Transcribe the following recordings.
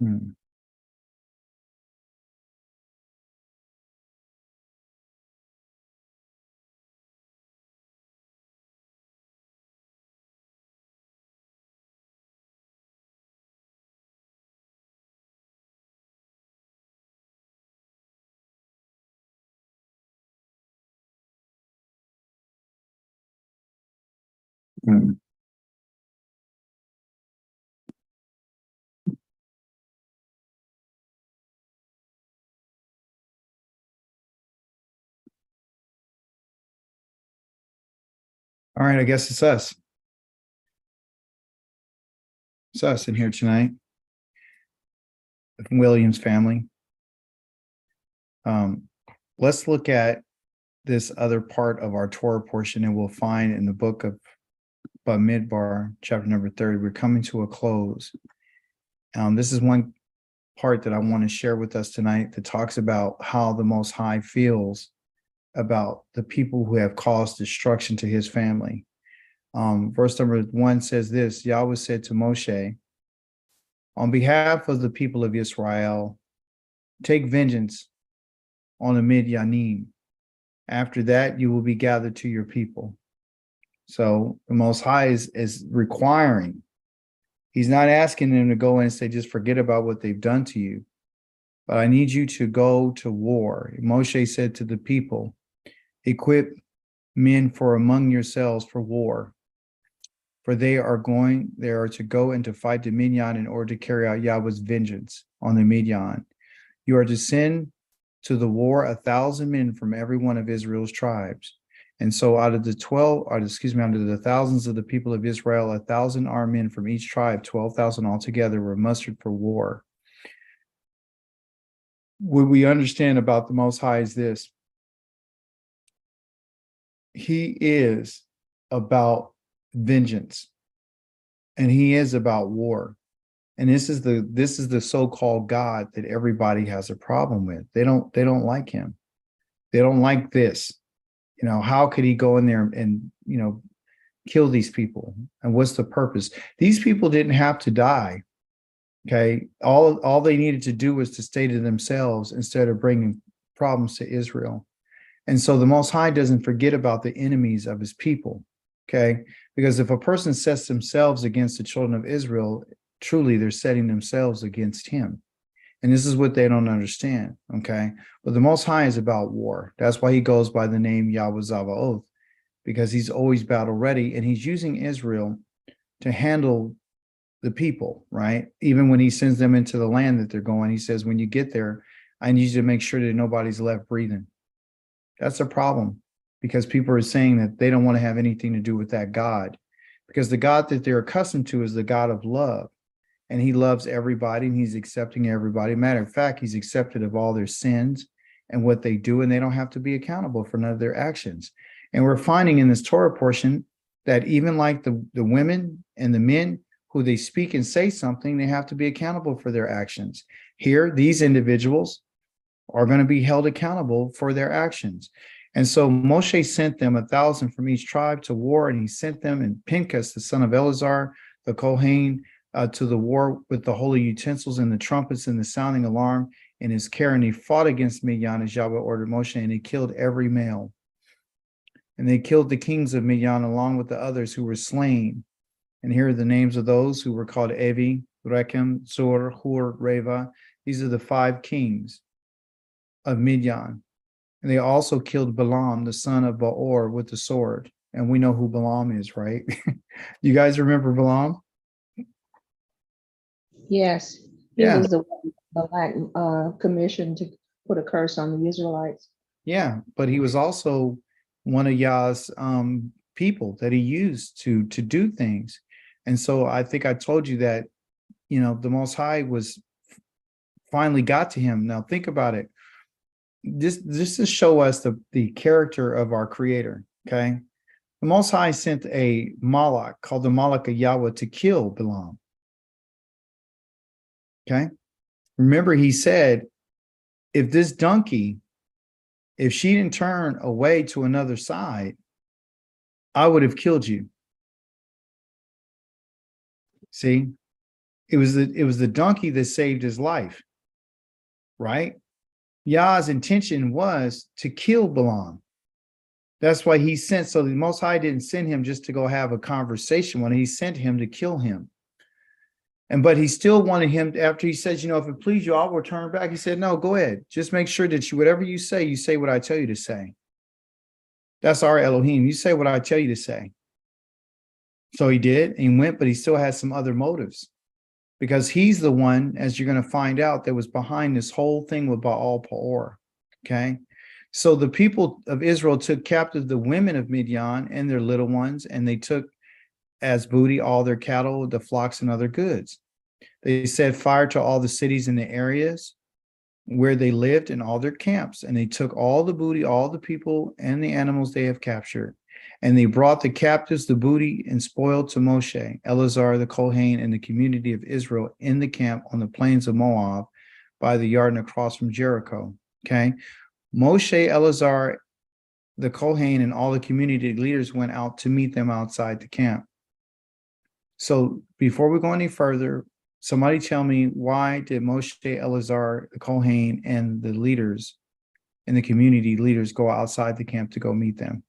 Mm. Mm. All right, I guess it's us. It's us in here tonight, the Williams family. Um, let's look at this other part of our Torah portion, and we'll find in the book of Bamidbar, chapter number 30. We're coming to a close. This is one part that I want to share with us tonight that talks about how the Most High feels about the people who have caused destruction to his family. Verse number 1 says this: Yahweh said to Moshe, on behalf of the people of Israel, take vengeance on the Midyanim. After that, you will be gathered to your people. So the Most High is requiring, he's not asking them to go in and say, just forget about what they've done to you. But I need you to go to war. Moshe said to the people, equip men for among yourselves for war. For they are to go and to fight the Midian in order to carry out Yahweh's vengeance on the Midian. You are to send to the war 1,000 men from every one of Israel's tribes. And so out of the thousands of the people of Israel, 1,000 armed men from each tribe, 12,000 altogether, were mustered for war. What we understand about the Most High is this: he is about vengeance, and he is about war. And this is the so-called God that everybody has a problem with. They don't like him. They don't like this. How could he go in there and kill these people? And what's the purpose? These people didn't have to die. Okay. All they needed to do was to stay to themselves instead of bringing problems to Israel. And so the Most High doesn't forget about the enemies of his people. Okay. Because if a person sets themselves against the children of Israel, truly they're setting themselves against him. And this is what they don't understand. Okay. But the Most High is about war. That's why he goes by the name Yahweh Zavaoth, because he's always battle ready, and he's using Israel to handle the people, right? Even when he sends them into the land that they're going, he says, when you get there, I need you to make sure that nobody's left breathing. That's a problem, because people are saying that they don't want to have anything to do with that God, because the God that they're accustomed to is the God of love. And he loves everybody, and he's accepting everybody. Matter of fact, he's accepted of all their sins and what they do, and they don't have to be accountable for none of their actions. And we're finding in this Torah portion that even like the women and the men who they speak and say something, they have to be accountable for their actions. Here, these individuals are going to be held accountable for their actions. And so Moshe sent them 1,000 from each tribe to war, and he sent them, and Pinchas, the son of Eleazar, the Kohen, to the war with the holy utensils and the trumpets and the sounding alarm in his care. And he fought against Midian as Yahweh ordered Moshe, and he killed every male. And they killed the kings of Midian along with the others who were slain. And here are the names of those who were called Evi, Rechem, Zur, Hur, Reva. These are the 5 kings of Midian. And they also killed Balaam, the son of Beor, with the sword. And we know who Balaam is, right? You guys remember Balaam? Yes, he Yeah. was the one Balak commissioned to put a curse on the Israelites. Yeah, but he was also one of Yah's people that he used to do things. And so I think I told you that, the Most High was finally got to him. Now think about it. This to show us the character of our Creator. Okay, the Most High sent a Malach called the Malach of Yahweh to kill Balaam. Okay, remember he said, if this donkey, if she didn't turn away to another side, I would have killed you. See, It was the donkey that saved his life, right? Yah's intention was to kill Balaam. That's why he sent. So the Most High didn't send him just to go have a conversation when he sent him to kill him. But he still wanted him, after he says, if it please you, I'll return back. He said, no, go ahead. Just make sure that whatever you say what I tell you to say. That's our Elohim. You say what I tell you to say. So he did, and he went, but he still had some other motives, because he's the one, as you're going to find out, that was behind this whole thing with Baal Peor. Okay. So the people of Israel took captive the women of Midian and their little ones, and they took as booty all their cattle, the flocks, and other goods. They set fire to all the cities in the areas where they lived and all their camps, and they took all the booty, all the people and the animals they have captured. And they brought the captives, the booty, and spoil to Moshe, Eleazar the Kohen, and the community of Israel in the camp on the plains of Moab by the Yarden across from Jericho. Okay. Moshe, Eleazar the Kohen, and all the community leaders went out to meet them outside the camp. So before we go any further, somebody tell me, why did Moshe, Eleazar the Kohen, and the leaders and the community leaders go outside the camp to go meet them?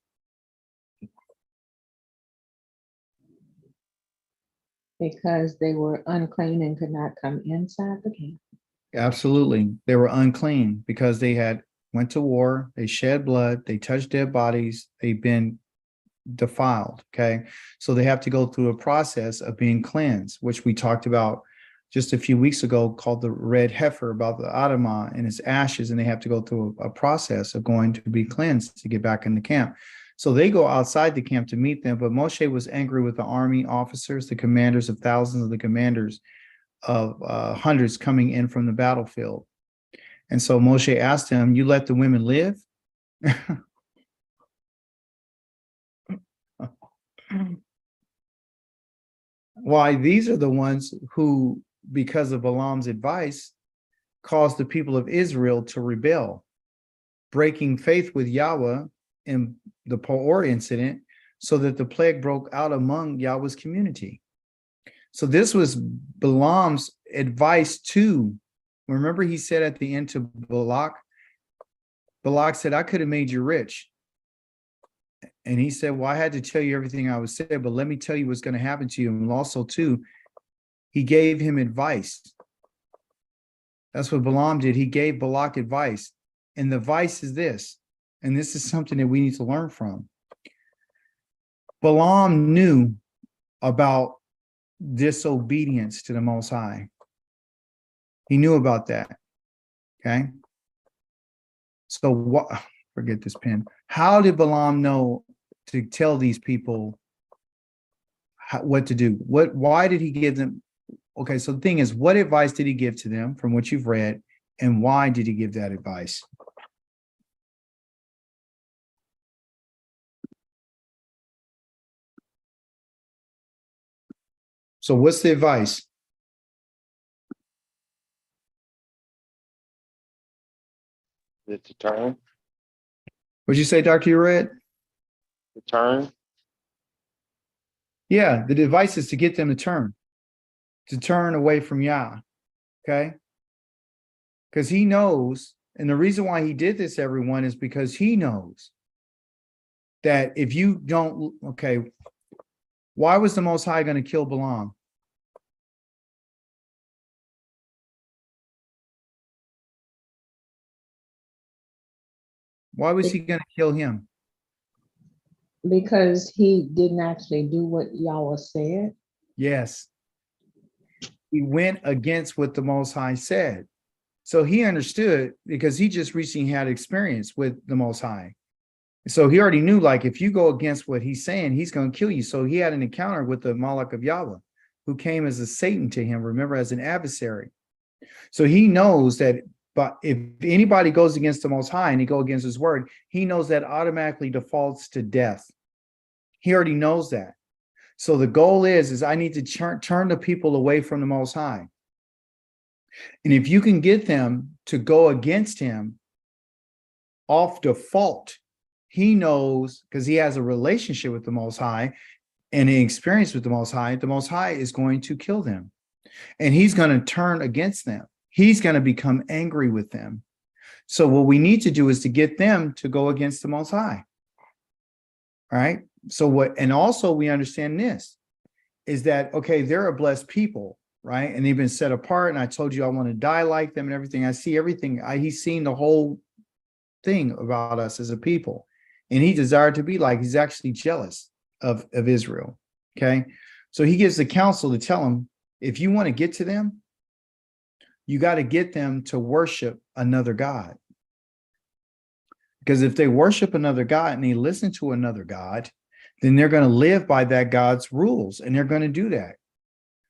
Because they were unclean and could not come inside the camp. Absolutely. They were unclean because they had went to war, they shed blood, they touched dead bodies, they've been defiled. Okay. So they have to go through a process of being cleansed, which we talked about just a few weeks ago, called the red heifer, about the Adamah and its ashes. And they have to go through a process of going to be cleansed to get back in the camp. So they go outside the camp to meet them. But Moshe was angry with the army officers, the commanders of thousands, of the commanders of hundreds coming in from the battlefield. And so Moshe asked him, you let the women live? Why, these are the ones who, because of Balaam's advice, caused the people of Israel to rebel, breaking faith with Yahweh in the Peor incident, so that the plague broke out among Yahweh's community. So this was Balaam's advice to, remember he said at the end to Balak said, I could have made you rich. And he said, well, I had to tell you everything I was said, but let me tell you what's going to happen to you. And also too, he gave him advice. That's what Balaam did. He gave Balak advice. And the advice is this, and this is something that we need to learn from. Balaam knew about disobedience to the Most High. He knew about that. Okay. So what? Forget this pen. How did Balaam know to tell these people what to do? Why did he give them? Okay, so the thing is, what advice did he give to them from what you've read, and why did he give that advice? So what's the advice? To turn. What'd you say, Dr. Ured? To turn. Yeah, the advice is to get them to turn away from Yah. Okay? Because he knows, and the reason why he did this, everyone, is because he knows that if you don't, okay, why was the Most High going to kill Balaam? Why was he going to kill him? Because he didn't actually do what Yahweh said. Yes. He went against what the Most High said. So he understood, because he just recently had experience with the Most High. So he already knew, like, if you go against what he's saying, he's going to kill you. So he had an encounter with the Malach of Yahweh, who came as a Satan to him, remember, as an adversary. So he knows that, but if anybody goes against the Most High and he go against his word, he knows that automatically defaults to death. He already knows that. So the goal is I need to turn the people away from the Most High. And if you can get them to go against him off default, he knows, because he has a relationship with the Most High and an experience with the Most High is going to kill them. and he's going to turn against them. He's going to become angry with them. So what we need to do is to get them to go against the Most High. All right. So and also we understand this is that, okay, they're a blessed people, right? And they've been set apart. And I told you I want to die like them and everything. I see everything. He's seen the whole thing about us as a people. And he desired to be like, he's actually jealous of Israel. Okay. So he gives the counsel to tell them, if you want to get to them, you got to get them to worship another God. Because if they worship another God and they listen to another God, then they're going to live by that God's rules, and they're going to do that.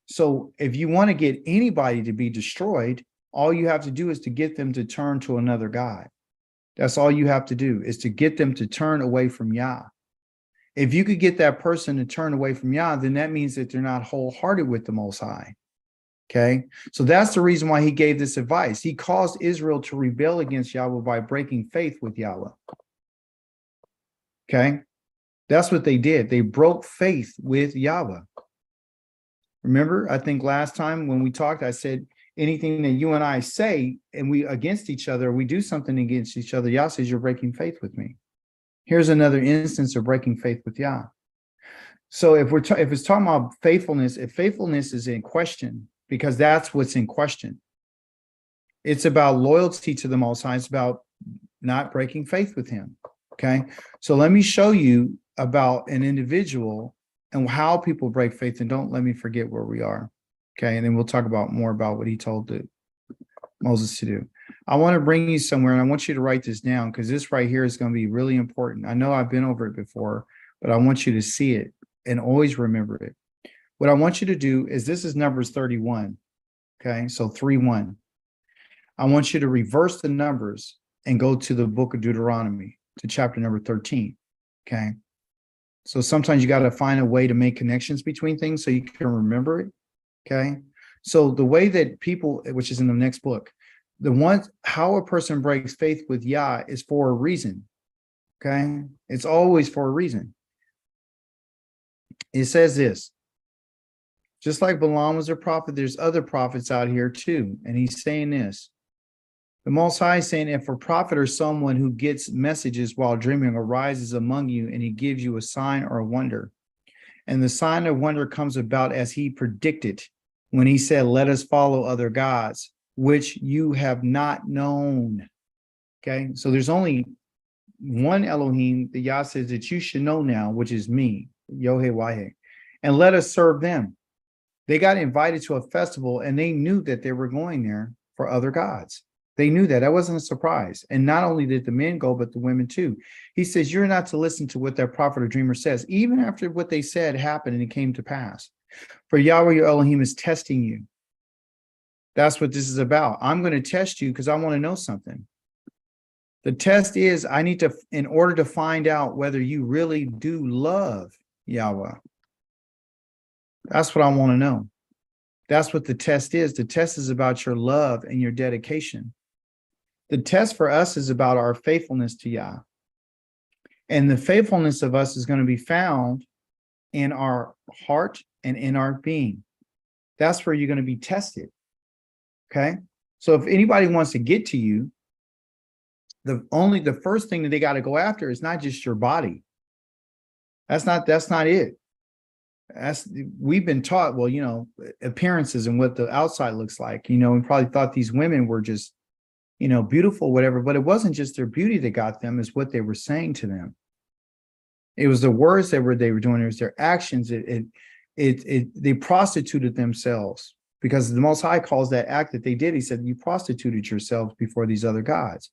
So if you want to get anybody to be destroyed, all you have to do is to get them to turn to another God. That's all you have to do, is to get them to turn away from Yah. If you could get that person to turn away from Yah, then that means that they're not wholehearted with the Most High. Okay, so that's the reason why he gave this advice. He caused Israel to rebel against Yahweh by breaking faith with Yahweh. Okay, that's what they did. They broke faith with Yahweh. Remember, I think last time when we talked, I said anything that you and I say and we against each other, we do something against each other, Yah says you're breaking faith with me. Here's another instance of breaking faith with Yah. So if it's talking about faithfulness, if faithfulness is in question, because that's what's in question. It's about loyalty to the Most High. It's about not breaking faith with him. Okay. So let me show you about an individual and how people break faith, and don't let me forget where we are. Okay. And then we'll talk about more about what he told Moses to do. I want to bring you somewhere, and I want you to write this down, because this right here is going to be really important. I know I've been over it before, but I want you to see it and always remember it. What I want you to do is, this is Numbers 31. Okay, so 3:1. I want you to reverse the numbers and go to the book of Deuteronomy, to chapter number 13. Okay, so sometimes you got to find a way to make connections between things so you can remember it. Okay, so the way that people, which is in the next book, how a person breaks faith with Yah is for a reason. Okay, it's always for a reason. It says this. Just like Balaam was a prophet, there's other prophets out here too. And he's saying this. The Most High is saying, if a prophet or someone who gets messages while dreaming arises among you, and he gives you a sign or a wonder, and the sign or wonder comes about as he predicted when he said, let us follow other gods, which you have not known. Okay, so there's only one Elohim that Yah says that you should know now, which is me, Yohe-Wahe, and let us serve them. They got invited to a festival, and they knew that they were going there for other gods. They knew that. That wasn't a surprise. And not only did the men go, but the women too. He says, you're not to listen to what that prophet or dreamer says, even after what they said happened and it came to pass. For Yahweh your Elohim is testing you. That's what this is about. I'm going to test you because I want to know something. The test is, I need to, in order to find out whether you really do love Yahweh. That's what I want to know. That's what the test is. The test is about your love and your dedication. The test for us is about our faithfulness to Yah. And the faithfulness of us is going to be found in our heart and in our being. That's where you're going to be tested. Okay? So if anybody wants to get to you, the first thing that they got to go after is not just your body. That's not it. We've been taught, well, appearances and what the outside looks like, we probably thought these women were just, beautiful, whatever, but it wasn't just their beauty that got them, is what they were saying to them. It was the words they were doing. It was their actions. They prostituted themselves, because the Most High calls that act that they did. He said, you prostituted yourselves before these other gods.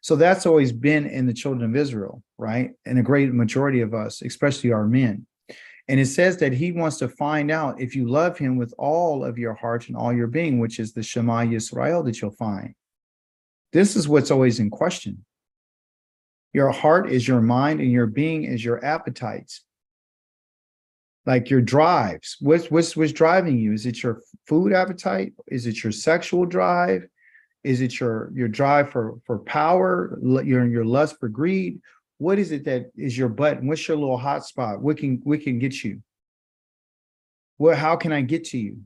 So that's always been in the children of Israel, right? And a great majority of us, especially our men. And it says that he wants to find out if you love him with all of your heart and all your being, which is the Shema Yisrael that you'll find. This is what's always in question. Your heart is your mind, and your being is your appetites. Like your drives. What's driving you? Is it your food appetite? Is it your sexual drive? Is it your drive for power? Your lust for greed? What is it that is your button? What's your little hot spot? What can get you? How can I get to you?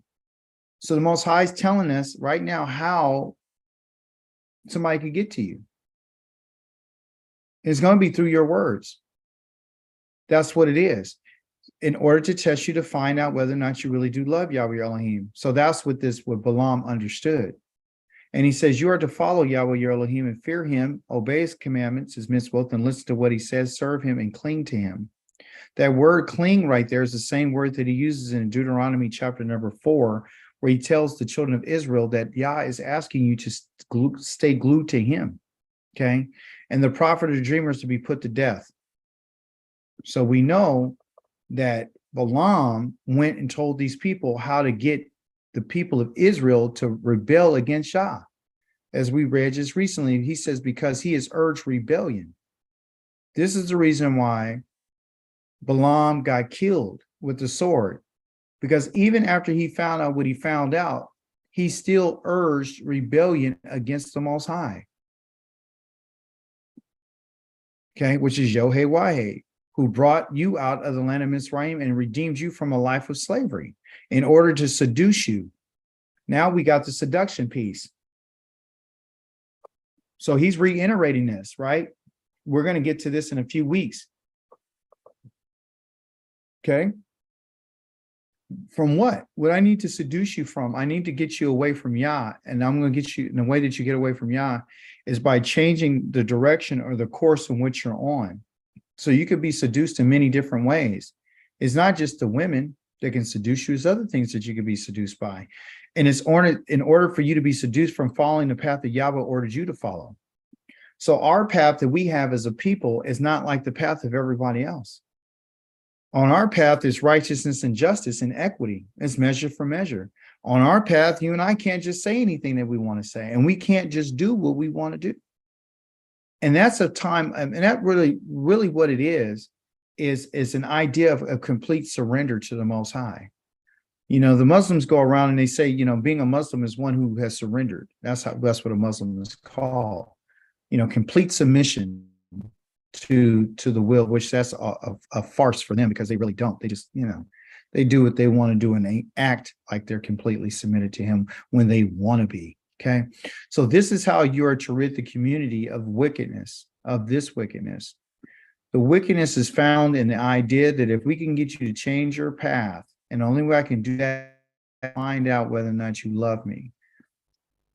So the Most High is telling us right now how somebody could get to you. It's going to be through your words. That's what it is. In order to test you to find out whether or not you really do love Yahweh your Elohim. So that's what Balaam understood. And he says, you are to follow Yahweh your Elohim and fear him, obey his commandments, his mitzvot, and listen to what he says, serve him, and cling to him. That word cling right there is the same word that he uses in Deuteronomy chapter number 4, where he tells the children of Israel that Yah is asking you to stay glued to him. Okay. And the prophet or the dreamer is to be put to death. So we know that Balaam went and told these people how to get the people of Israel to rebel against Yah. As we read just recently, he says, because he has urged rebellion. This is the reason why Balaam got killed with the sword, because even after he found out what he found out, he still urged rebellion against the Most High. Okay, which is Yohei, who brought you out of the land of Mizraim and redeemed you from a life of slavery in order to seduce you. Now we got the seduction piece. So he's reiterating this, right? We're going to get to this in a few weeks. Okay. From what? What I need to seduce you from, I need to get you away from Yah. And I'm going to get you, in the way that you get away from Yah is by changing the direction or the course in which you're on. So you could be seduced in many different ways. It's not just the women that can seduce you, it's other things that you could be seduced by. And it's in order for you to be seduced from following the path that Yahweh ordered you to follow. So our path that we have as a people is not like the path of everybody else. On our path is righteousness and justice and equity. It's measure for measure. On our path, you and I can't just say anything that we want to say, and we can't just do what we want to do. And that's a time, and that really what it is an idea of complete surrender to the Most High. You know, the Muslims go around and they say, you know, being a Muslim is one who has surrendered. That's what a Muslim is called. You know, complete submission to the will, which that's a farce for them, because they really don't. They just, you know, they do what they want to do and they act like they're completely submitted to him when they want to be. Okay. So this is how you are to rid the community of wickedness, of this wickedness. The wickedness is found in the idea that if we can get you to change your path, and the only way I can do that is find out whether or not you love me.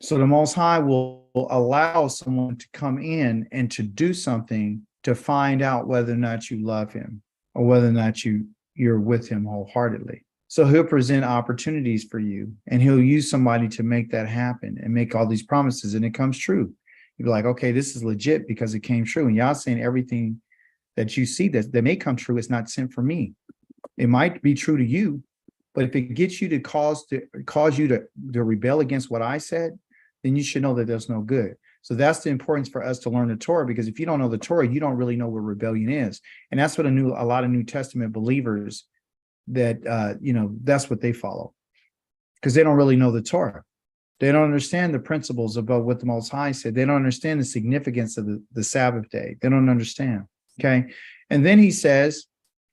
So the Most High will allow someone to come in and to do something to find out whether or not you love him or whether or not you're with him wholeheartedly. So he'll present opportunities for you, and he'll use somebody to make that happen and make all these promises, and it comes true. You'll be like, okay, this is legit because it came true. And y'all saying everything that you see that may come true is not sent from me. It might be true to you, but if it gets you to cause you to rebel against what I said, then you should know that there's no good. So that's the importance for us to learn the Torah, because if you don't know the Torah, you don't really know what rebellion is. And that's what a lot of New Testament believers that, you know, that's what they follow, because they don't really know the Torah. They don't understand the principles about what the Most High said. They don't understand the significance of the Sabbath day. They don't understand. Okay. And then he says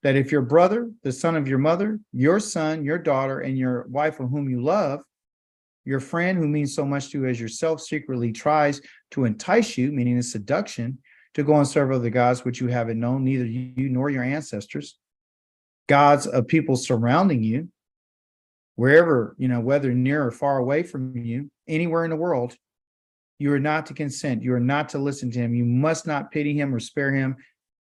that if your brother, the son of your mother, your son, your daughter, and your wife of whom you love, your friend who means so much to you as yourself, secretly tries to entice you, meaning a seduction, to go and serve other gods which you haven't known, neither you nor your ancestors, gods of people surrounding you, wherever, you know, whether near or far away from you, anywhere in the world, you are not to consent. You are not to listen to him. You must not pity him or spare him,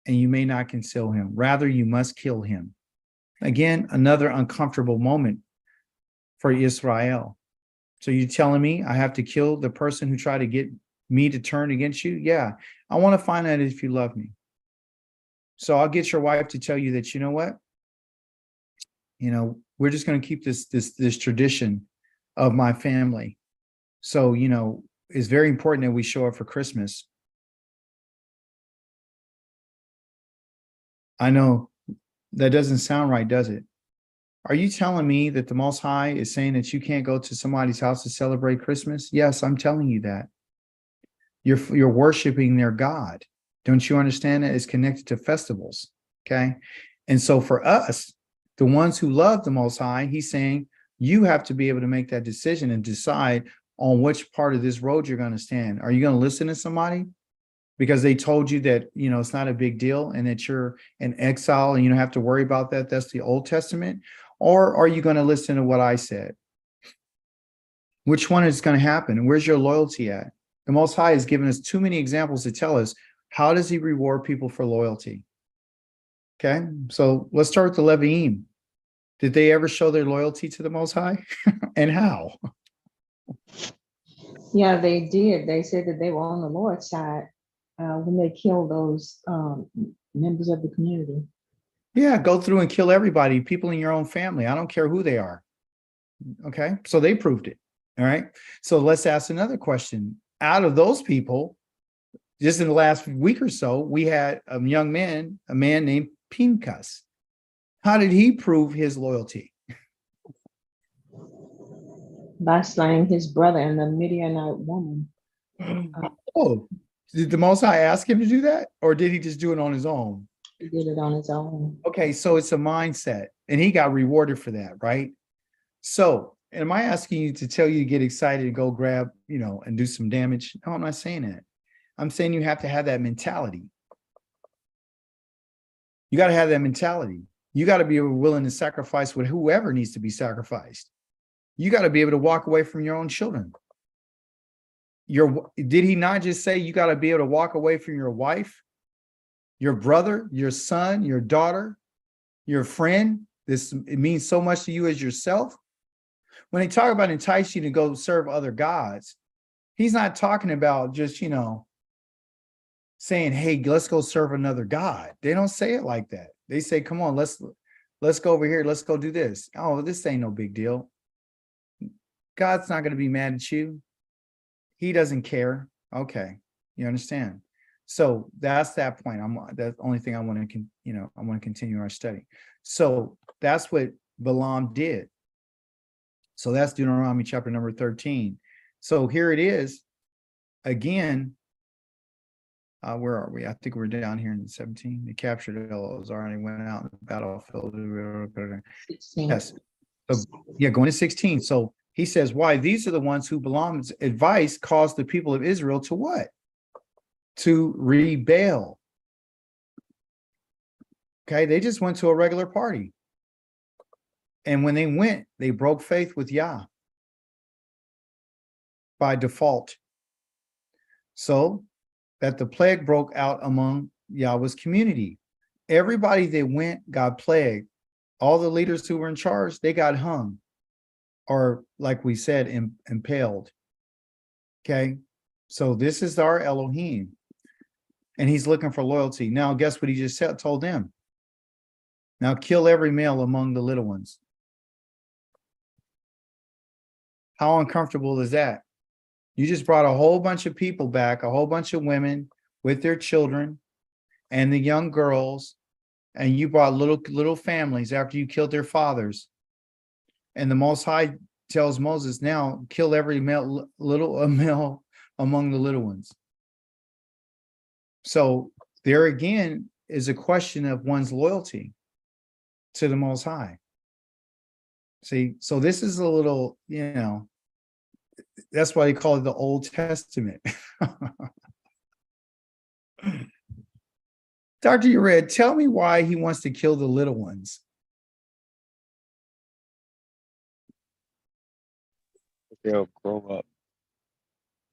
and you may not conceal him. Rather, you must kill him. Again, another uncomfortable moment for Israel. So you're telling me I have to kill the person who tried to get me to turn against you? Yeah, I want to find out if you love me. So I'll get your wife to tell you that, you know what? You know, we're just going to keep this tradition of my family. So, you know, it's very important that we show up for Christmas. I know that doesn't sound right, does it? Are you telling me that the Most High is saying that you can't go to somebody's house to celebrate Christmas? Yes, I'm telling you that. You're worshiping their God. Don't you understand that? It's connected to festivals. Okay. And so for us, the ones who love the Most High, he's saying, You have to be able to make that decision and decide on which part of this road you're going to stand. Are you going to listen to somebody because they told you that, it's not a big deal and that you're in exile and you don't have to worry about that? That's the Old Testament. Or are you going to listen to what I said? Which one is going to happen? And where's your loyalty at? The Most High has given us too many examples to tell us, how does he reward people for loyalty? Okay, so let's start with the Leviim. Did they ever show their loyalty to the Most High? And how? Yeah, they did. They said that they were on the Lord's side when they killed those members of the community. Yeah, go through and kill everybody, people in your own family. I don't care who they are. Okay, so they proved it. All right, so let's ask another question. Out of those people, just in the last week or so, we had a man named Pinchas. How did he prove his loyalty? By slaying his brother and the Midianite woman. Oh, did the Most High ask him to do that? Or did he just do it on his own? He did it on his own. Okay, so it's a mindset, and he got rewarded for that, right? So, am I asking you to tell you to get excited and go grab, and do some damage? No, I'm not saying that. I'm saying you have to have that mentality. You got to have that mentality. You got to be willing to sacrifice with whoever needs to be sacrificed. You got to be able to walk away from your own children. Did he not just say you got to be able to walk away from your wife, your brother, your son, your daughter, your friend? It means so much to you as yourself. When they talk about entice you to go serve other gods, he's not talking about just, saying, hey, let's go serve another God. They don't say it like that. They say, come on, let's go over here. Let's go do this. Oh, this ain't no big deal. God's not going to be mad at you. He doesn't care. Okay. You understand? So that's that point. That's the only thing I want to, I want to continue our study. So that's what Balaam did. So that's Deuteronomy chapter number 13. So here it is again. Where are we? I think we're down here in 17. They captured Eleazar and he went out in the battlefield. 16. Yes. So, yeah, going to 16. So he says, why? These are the ones who Balaam's advice caused the people of Israel to what? To rebel. Okay, they just went to a regular party. And when they went, they broke faith with Yah by default. So that the plague broke out among Yahweh's community. Everybody that went got plagued. All the leaders who were in charge, they got hung, or like we said, impaled. Okay, so this is our Elohim, and he's looking for loyalty. Now, guess what he just told them? Now kill every male among the little ones. How uncomfortable is that? You just brought a whole bunch of people back, a whole bunch of women with their children and the young girls, and you brought little families after you killed their fathers. And the Most High tells Moses, now kill every male among the little ones. So there again is a question of one's loyalty to the Most High. See, so this is a little, that's why they call it the Old Testament. Dr. Yared, tell me why he wants to kill the little ones. They'll grow up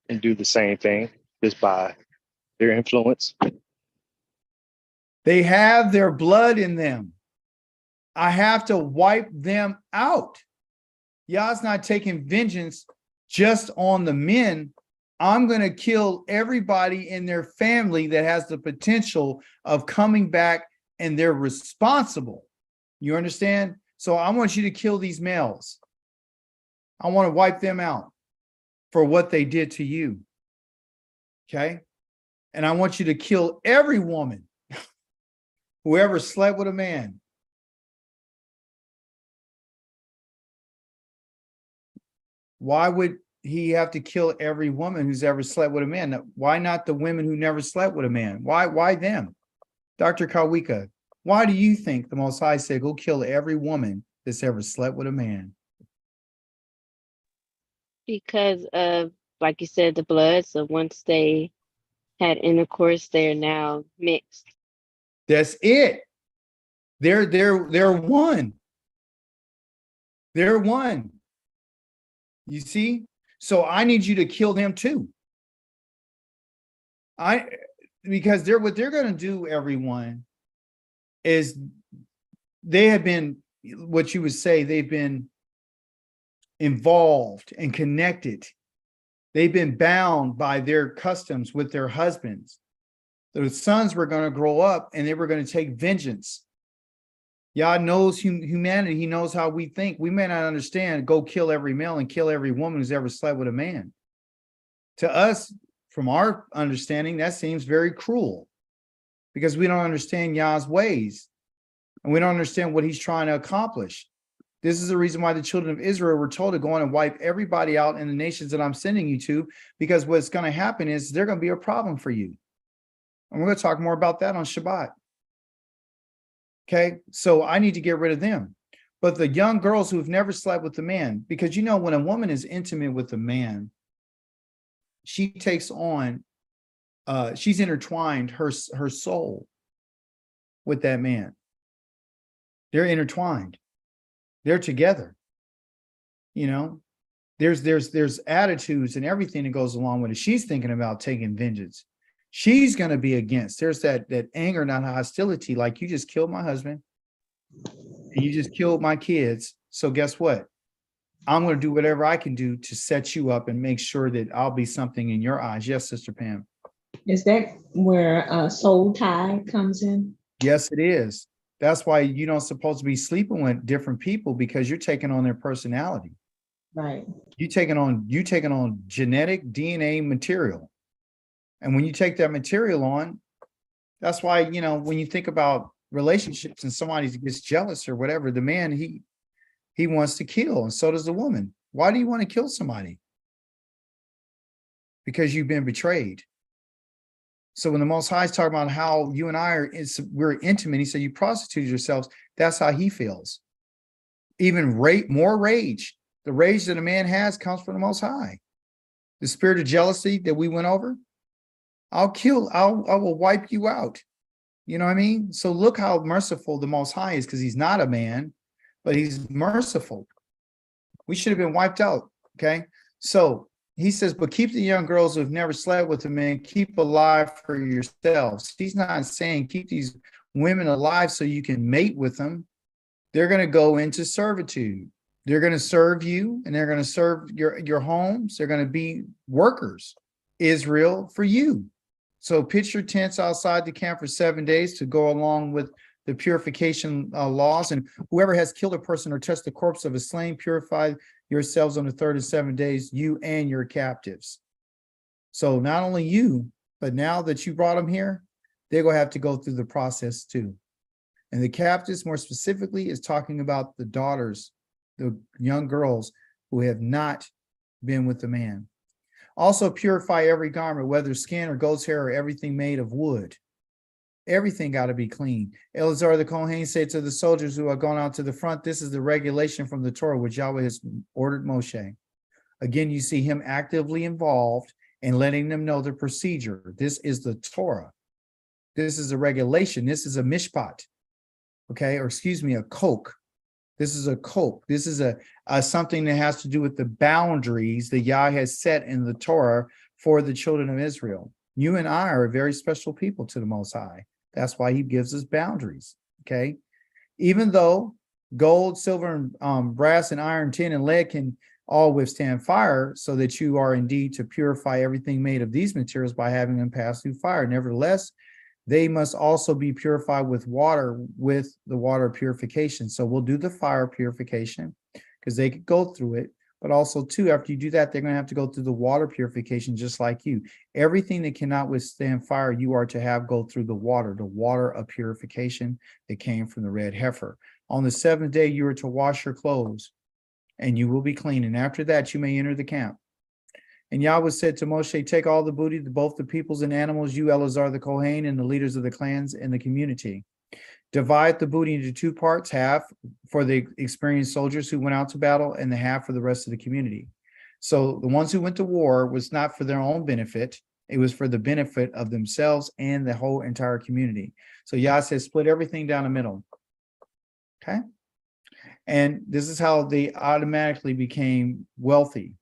and do the same thing just by their influence. They have their blood in them. I have to wipe them out. Yah's not taking vengeance just on the men. I'm going to kill everybody in their family that has the potential of coming back, and they're responsible. You understand? So I want you to kill these males. I want to wipe them out for what they did to you. Okay? And I want you to kill every woman who ever slept with a man. Why would he have to kill every woman who's ever slept with a man? Why not the women who never slept with a man? Why them? Dr. Kawika, why do you think the Most High said, go kill every woman that's ever slept with a man? Because of, like you said, the blood. So once they had intercourse, they're now mixed. That's it. They're one. They're one. You see? So I need you to kill them too. Because what they're going to do, everyone, is they have been, what you would say, they've been involved and connected. They've been bound by their customs with their husbands. The sons were going to grow up and they were going to take vengeance. Yah knows humanity. He knows how we think. We may not understand, go kill every male and kill every woman who's ever slept with a man. To us, from our understanding, that seems very cruel because we don't understand Yah's ways and we don't understand what he's trying to accomplish. This is the reason why the children of Israel were told to go on and wipe everybody out in the nations that I'm sending you to, because what's going to happen is they're going to be a problem for you. And we're going to talk more about that on Shabbat. Okay, so I need to get rid of them. But the young girls who've never slept with a man, because when a woman is intimate with a man, she takes on, she's intertwined her soul with that man. They're intertwined. They're together. There's attitudes and everything that goes along with it. She's thinking about taking vengeance. She's going to be against. There's that anger, not hostility. Like, you just killed my husband and you just killed my kids. So guess what? I'm going to do whatever I can do to set you up and make sure that I'll be something in your eyes. Yes, Sister Pam. Is that where soul tie comes in? Yes, it is. That's why you don't supposed to be sleeping with different people, because you're taking on their personality. Right. You taking on genetic DNA material. And when you take that material on, that's why, when you think about relationships and somebody gets jealous or whatever, the man, he wants to kill, and so does the woman. Why do you want to kill somebody? Because you've been betrayed. So when the Most High is talking about how you and I we're intimate, he said, you prostitute yourselves. That's how he feels. Even more rage. The rage that a man has comes from the Most High. The spirit of jealousy that we went over, I will wipe you out. You know what I mean? So look how merciful the Most High is, because he's not a man, but he's merciful. We should have been wiped out. Okay. So he says, but keep the young girls who've never slept with a man, keep alive for yourselves. He's not saying keep these women alive so you can mate with them. They're going to go into servitude. They're going to serve you, and they're going to serve your homes. They're going to be workers, Israel, for you. So pitch your tents outside the camp for 7 days to go along with the purification laws. And whoever has killed a person or touched the corpse of a slain, purify yourselves on the 3rd and 7 days, you and your captives. So not only you, but now that you brought them here, they're going to have to go through the process too. And the captives, more specifically, is talking about the daughters, the young girls who have not been with the man. Also purify every garment, whether skin or goat's hair or everything made of wood. Everything got to be clean. Eleazar the Kohen said to the soldiers who are going out to the front, this is the regulation from the Torah, which Yahweh has ordered Moshe. Again, you see him actively involved and letting them know the procedure. This is the Torah. This is a regulation. This is a mishpat. Okay, or excuse me, a koch. This is a koch. This is a something that has to do with the boundaries that Yah has set in the Torah for the children of Israel. You and I are a very special people to the Most High. That's why he gives us boundaries. Okay, even though gold, silver, and brass, and iron, tin, and lead can all withstand fire, so that you are indeed to purify everything made of these materials by having them pass through fire. Nevertheless, they must also be purified with water, with the water purification. So we'll do the fire purification because they could go through it. But also, too, after you do that, they're going to have to go through the water purification just like you. Everything that cannot withstand fire, you are to have go through the water of purification that came from the red heifer. On the 7th day, you are to wash your clothes, and you will be clean. And after that, you may enter the camp. And Yahweh said to Moshe, take all the booty, both the peoples and animals, you, Eleazar the Kohen, and the leaders of the clans in the community. Divide the booty into 2 parts, half for the experienced soldiers who went out to battle, and the half for the rest of the community. So the ones who went to war was not for their own benefit. It was for the benefit of themselves and the whole entire community. So Yah says, split everything down the middle. Okay. And this is how they automatically became wealthy.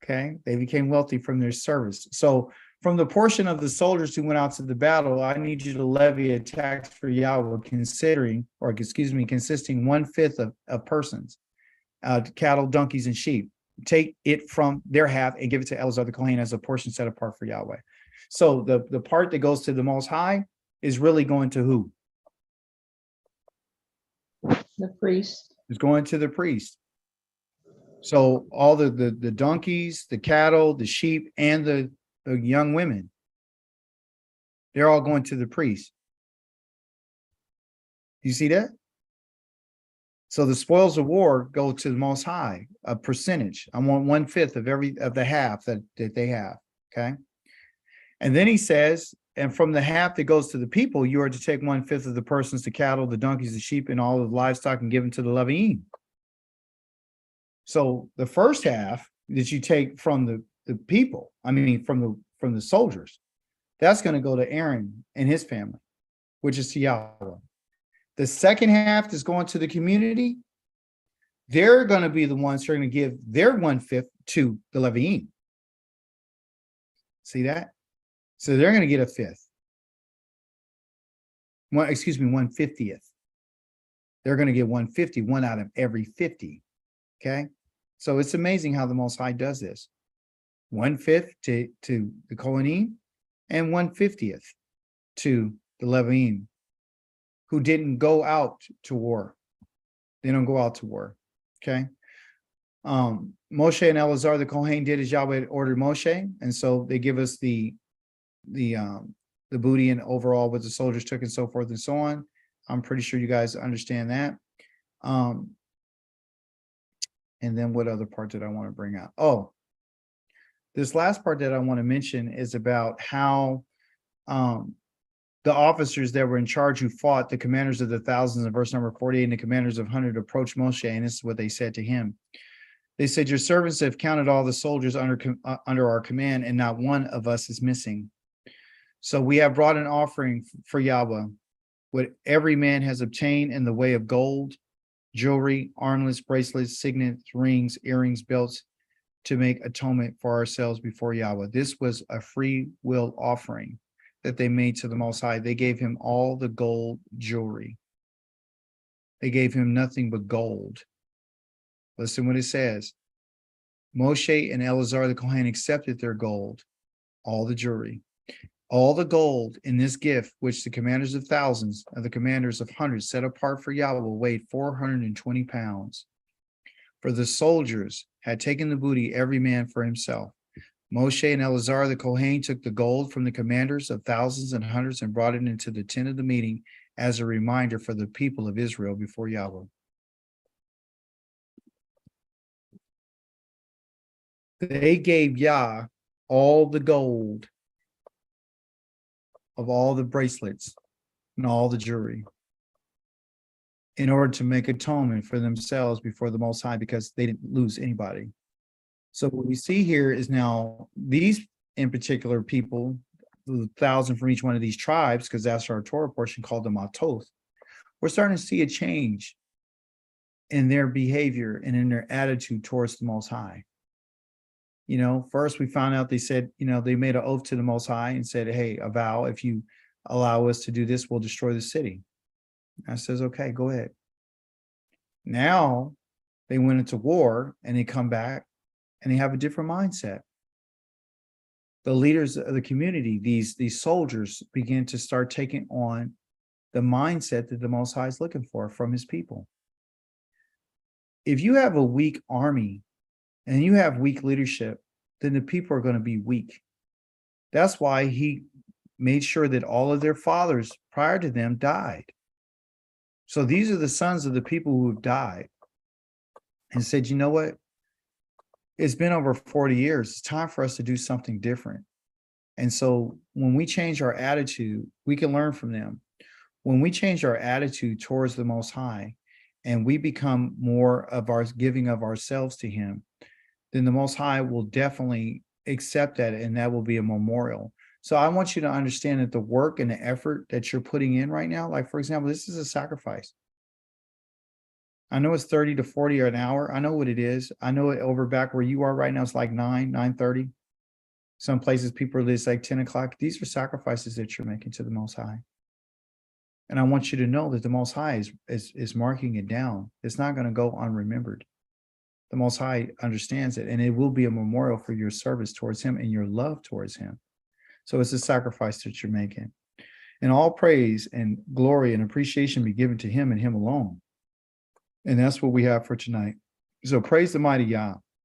Okay. They became wealthy from their service. So from the portion of the soldiers who went out to the battle, I need you to levy a tax for Yahweh consisting 1/5 of persons, cattle, donkeys, and sheep. Take it from their half and give it to Eleazar the Kohen as a portion set apart for Yahweh. So the part that goes to the Most High is really going to who? The priest. It's going to the priest. So all the donkeys, the cattle, the sheep, and the young women, they're all going to the priest. You see that? So the spoils of war go to the Most High, a percentage. I want 1/5 of the half that they have. Okay. And then he says, and from the half that goes to the people, you are to take 1/5 of the persons, the cattle, the donkeys, the sheep, and all of the livestock, and give them to the Leviim. So the first half that you take from the people, from the soldiers, that's going to go to Aaron and his family, which is to Yahweh. The second half that's going to the community, they're going to be the ones who are going to give their 1/5 to the Leviim. See that? So they're going to get a fifth. 1/50th. They're going to get 150, one out of every 50. Okay. So it's amazing how the Most High does this. 1/5 to the Kohanim and 1/50th to the Leviim, who didn't go out to war. They don't go out to war. Okay. Moshe and Eleazar the Kohen did as Yahweh ordered Moshe, and so they give us the booty and overall what the soldiers took and so forth and so on. I'm pretty sure you guys understand that. And then what other part did I want to bring out? Oh, this last part that I want to mention is about how the officers that were in charge who fought, the commanders of the thousands in verse number 48 and the commanders of 100 approached Moshe, and this is what they said to him. They said, your servants have counted all the soldiers under our command, and not one of us is missing. So we have brought an offering for Yahweh, what every man has obtained in the way of gold, jewelry, armlets, bracelets, signets, rings, earrings, belts, to make atonement for ourselves before Yahweh. This was a free will offering that they made to the Most High. They gave him all the gold jewelry. They gave him nothing but gold. Listen what it says. Moshe and Eleazar the Kohen accepted their gold, all the jewelry, all the gold in this gift, which the commanders of thousands and the commanders of hundreds set apart for Yahweh, weighed 420 pounds. For the soldiers had taken the booty, every man for himself. Moshe and Eleazar the Kohen took the gold from the commanders of thousands and hundreds and brought it into the tent of the meeting as a reminder for the people of Israel before Yahweh. They gave Yah all the gold of all the bracelets and all the jewelry in order to make atonement for themselves before the Most High, because they didn't lose anybody. So what we see here is now these in particular people, 1,000 from each one of these tribes, because that's our Torah portion called the Matoth, we're starting to see a change in their behavior and in their attitude towards the Most High. You know, first we found out they said, they made an oath to the Most High and said, hey, a vow, if you allow us to do this, we'll destroy the city. I says, okay, go ahead. Now they went into war and they come back and they have a different mindset. The leaders of the community, these soldiers, begin to start taking on the mindset that the Most High is looking for from his people. If you have a weak army and you have weak leadership, then the people are going to be weak. That's why he made sure that all of their fathers prior to them died. So these are the sons of the people who have died, and said, you know what? It's been over 40 years. It's time for us to do something different. And so when we change our attitude, we can learn from them. When we change our attitude towards the Most High and we become more of our giving of ourselves to him, then the Most High will definitely accept that, and that will be a memorial. So I want you to understand that the work and the effort that you're putting in right now, like for example, this is a sacrifice. I know it's 30 to 40 an hour. I know what it is. I know it over back where you are right now, it's like 9:30. Some places people it's like 10 o'clock. These are sacrifices that you're making to the Most High. And I want you to know that the Most High is marking it down. It's not going to go unremembered. The Most High understands it, and it will be a memorial for your service towards him and your love towards him. So it's a sacrifice that you're making. And all praise and glory and appreciation be given to him and him alone. And that's what we have for tonight. So praise the mighty Yah.